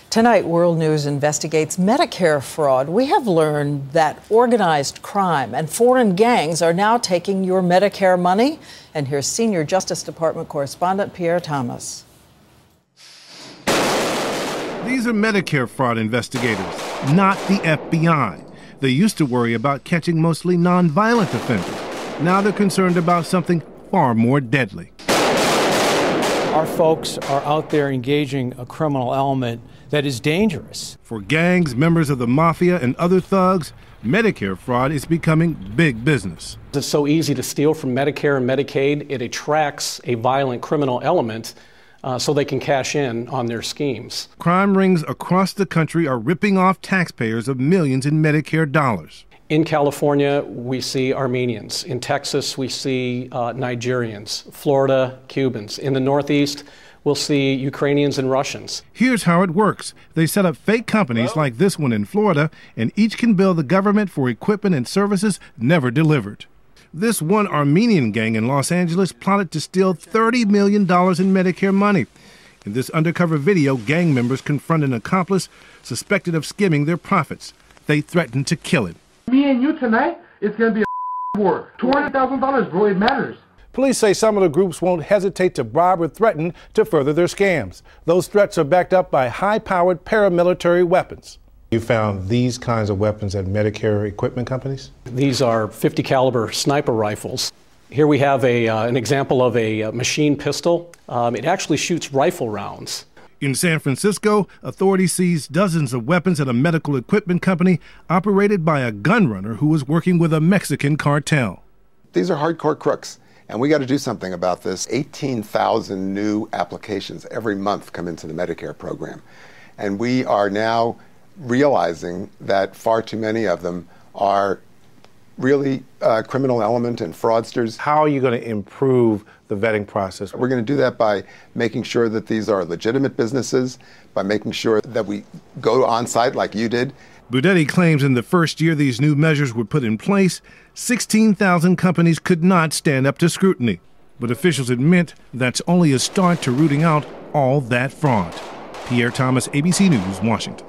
Tonight, World News investigates Medicare fraud. We have learned that organized crime and foreign gangs are now taking your Medicare money. And here's Senior Justice Department correspondent Pierre Thomas. These are Medicare fraud investigators, not the FBI. They used to worry about catching mostly nonviolent offenders. Now they're concerned about something far more deadly. Our folks are out there engaging a criminal element that is dangerous. For gangs, members of the mafia, and other thugs, Medicare fraud is becoming big business. It's so easy to steal from Medicare and Medicaid. It attracts a violent criminal element so they can cash in on their schemes. Crime rings across the country are ripping off taxpayers of millions in Medicare dollars. In California, we see Armenians. In Texas, we see Nigerians. Florida, Cubans. In the Northeast, we'll see Ukrainians and Russians. Here's how it works. They set up fake companies like this one in Florida, and each can bill the government for equipment and services never delivered. This one Armenian gang in Los Angeles plotted to steal $30 million in Medicare money. In this undercover video, gang members confront an accomplice suspected of skimming their profits. They threatened to kill him. Me and you tonight, it's going to be a war. $200,000, bro, it matters. Police say some of the groups won't hesitate to bribe or threaten to further their scams. Those threats are backed up by high-powered paramilitary weapons. You found these kinds of weapons at Medicare equipment companies? These are .50 caliber sniper rifles. Here we have an example of a machine pistol. It actually shoots rifle rounds. In San Francisco, authorities seized dozens of weapons at a medical equipment company operated by a gun runner who was working with a Mexican cartel. These are hardcore crooks, and we got to do something about this. 18,000 new applications every month come into the Medicare program, and we are now realizing that far too many of them are really criminal element and fraudsters. How are you going to improve the vetting process? We're going to do that by making sure that these are legitimate businesses, by making sure that we go on site like you did. Budetti claims in the first year these new measures were put in place, 16,000 companies could not stand up to scrutiny. But officials admit that's only a start to rooting out all that fraud. Pierre Thomas, ABC News, Washington.